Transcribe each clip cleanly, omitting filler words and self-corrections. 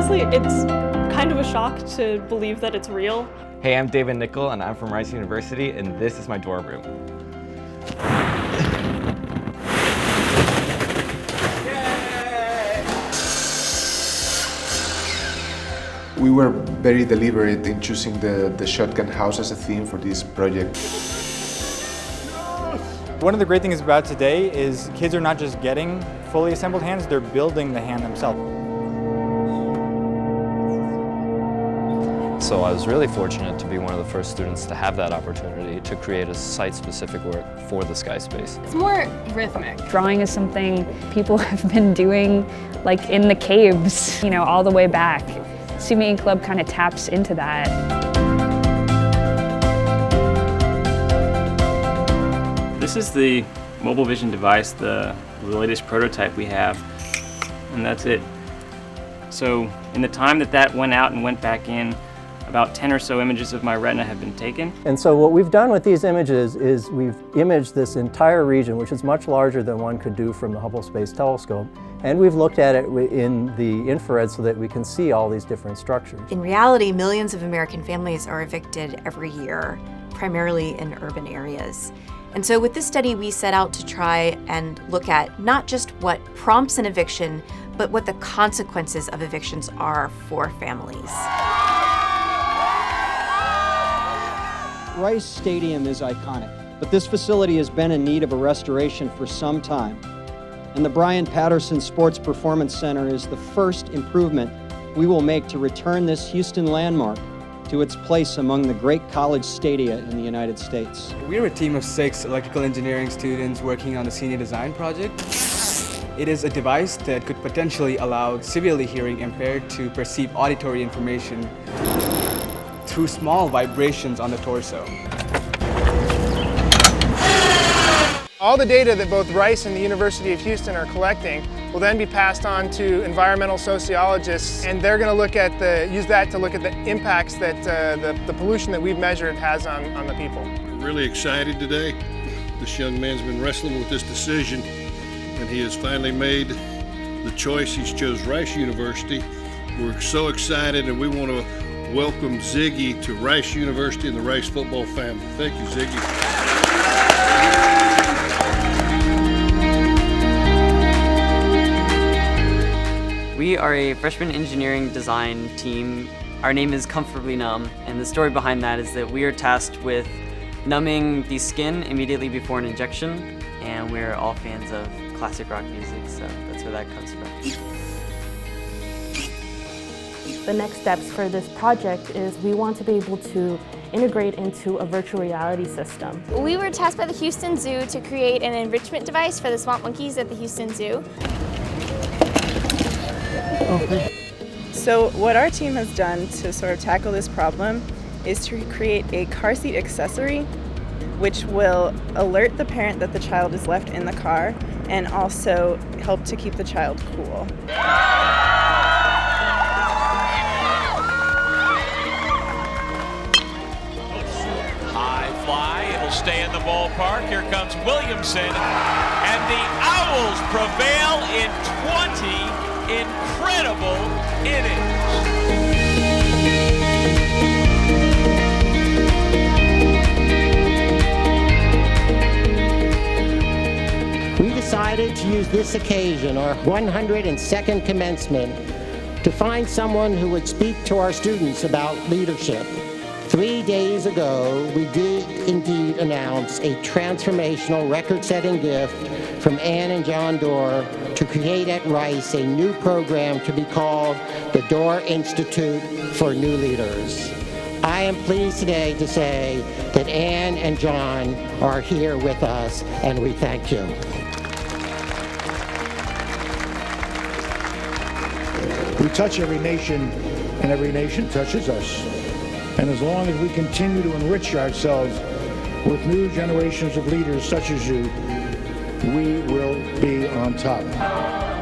Honestly, it's kind of a shock to believe that it's real. Hey, I'm David Nickel, and I'm from Rice University, and this is my dorm room. We were very deliberate in choosing the shotgun house as a theme for this project. One of the great things about today is kids are not just getting fully assembled hands, they're building the hand themselves. So I was really fortunate to be one of the first students to have that opportunity to create a site-specific work for the Skyspace. It's more rhythmic. Drawing is something people have been doing like in the caves, you know, all the way back. CME Club kind of taps into that. This is the mobile vision device, the latest prototype we have, and that's it. So in the time that went out and went back in, about 10 or so images of my retina have been taken. And so what we've done with these images is we've imaged this entire region, which is much larger than one could do from the Hubble Space Telescope. And we've looked at it in the infrared so that we can see all these different structures. In reality, millions of American families are evicted every year, primarily in urban areas. And so with this study, we set out to try and look at not just what prompts an eviction, but what the consequences of evictions are for families. Rice Stadium is iconic, but this facility has been in need of a restoration for some time. And the Brian Patterson Sports Performance Center is the first improvement we will make to return this Houston landmark to its place among the great college stadia in the United States. We're a team of 6 electrical engineering students working on a senior design project. It is a device that could potentially allow severely hearing impaired to perceive auditory information through small vibrations on the torso. All the data that both Rice and the University of Houston are collecting will then be passed on to environmental sociologists, and they're going to use that to look at the impacts that the pollution that we've measured has on the people. We're really excited today. This young man's been wrestling with this decision, and he has finally made the choice. He's chose Rice University. We're so excited, and we want to welcome Ziggy to Rice University and the Rice football family. Thank you, Ziggy. We are a freshman engineering design team. Our name is Comfortably Numb, and the story behind that is that we are tasked with numbing the skin immediately before an injection, and we're all fans of classic rock music, so that's where that comes from. The next steps for this project is we want to be able to integrate into a virtual reality system. We were tasked by the Houston Zoo to create an enrichment device for the swamp monkeys at the Houston Zoo. So what our team has done to sort of tackle this problem is to create a car seat accessory which will alert the parent that the child is left in the car and also help to keep the child cool. High fly, it'll stay in the ballpark. Here comes Williamson, and the Owls prevail in 20 incredible innings. We decided to use this occasion, our 102nd commencement, to find someone who would speak to our students about leadership. 3 days ago, we did indeed announce a transformational record-setting gift from Ann and John Doerr to create at Rice a new program to be called the Doerr Institute for New Leaders. I am pleased today to say that Ann and John are here with us, and we thank you. We touch every nation, and every nation touches us. And as long as we continue to enrich ourselves with new generations of leaders such as you, we will be on top.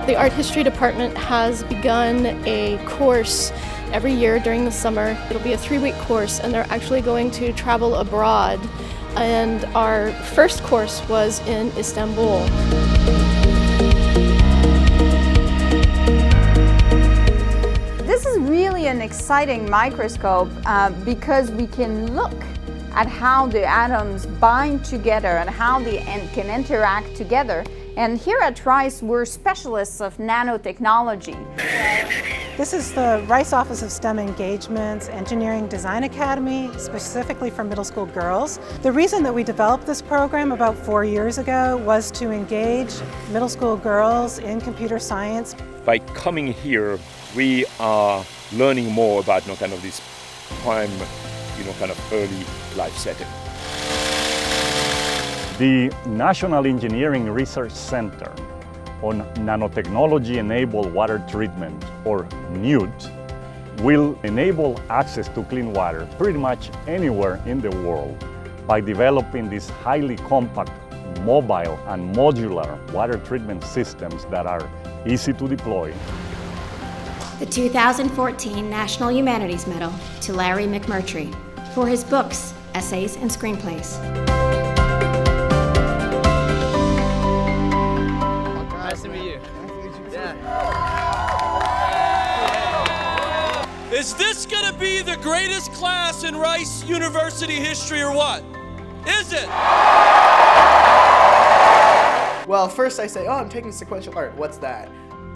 The art history department has begun a course every year during the summer. It'll be a 3-week course, and they're actually going to travel abroad. And our first course was in Istanbul. This is exciting microscope because we can look at how the atoms bind together and how they can interact together. And here at Rice, we're specialists of nanotechnology. This is the Rice Office of STEM Engagement's Engineering Design Academy, specifically for middle school girls. The reason that we developed this program about 4 years ago was to engage middle school girls in computer science. By coming here, we are learning more about kind of this prime, kind of early life setting. The National Engineering Research Center on Nanotechnology-Enabled Water Treatment, or NEWT, will enable access to clean water pretty much anywhere in the world by developing these highly compact, mobile, and modular water treatment systems that are easy to deploy. The 2014 National Humanities Medal to Larry McMurtry for his books, essays, and screenplays. Nice to meet you. Yeah. Is this gonna be the greatest class in Rice University history or what? Is it? Well, first I say, oh, I'm taking sequential art. What's that?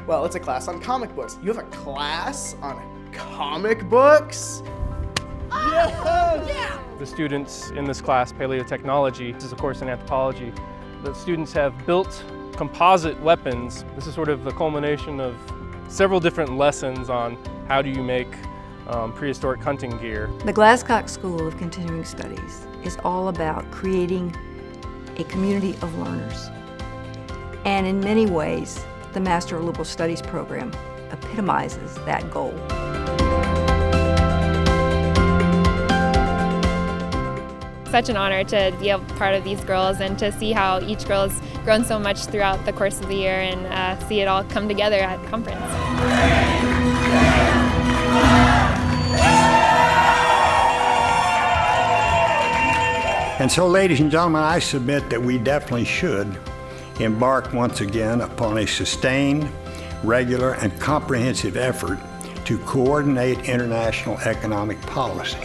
Well, it's a class on comic books. You have a class on comic books? Yeah! The students in this class, paleotechnology, this is a course in anthropology. The students have built composite weapons. This is sort of the culmination of several different lessons on how do you make prehistoric hunting gear. The Glasscock School of Continuing Studies is all about creating a community of learners. And in many ways, the Master of Liberal Studies program epitomizes that goal. Such an honor to be a part of these girls and to see how each girl has grown so much throughout the course of the year and see it all come together at conference. And so, ladies and gentlemen, I submit that we definitely should embark once again upon a sustained, regular, and comprehensive effort to coordinate international economic policy.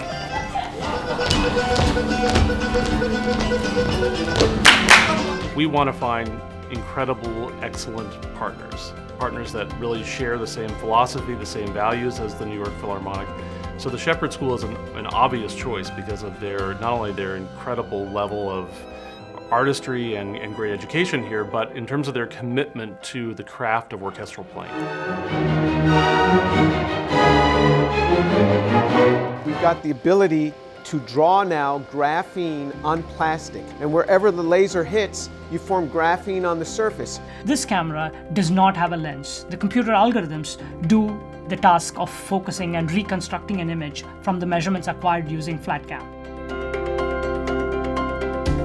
We want to find incredible, excellent partners that really share the same philosophy, the same values as the New York Philharmonic. So the Shepherd School is an obvious choice because of not only their incredible level of artistry and great education here, but in terms of their commitment to the craft of orchestral playing. We've got the ability to draw now graphene on plastic, and wherever the laser hits, you form graphene on the surface. This camera does not have a lens. The computer algorithms do the task of focusing and reconstructing an image from the measurements acquired using FlatCam.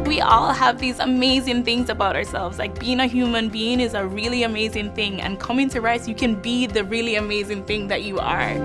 We all have these amazing things about ourselves. Like being a human being is a really amazing thing, and coming to Rice, you can be the really amazing thing that you are.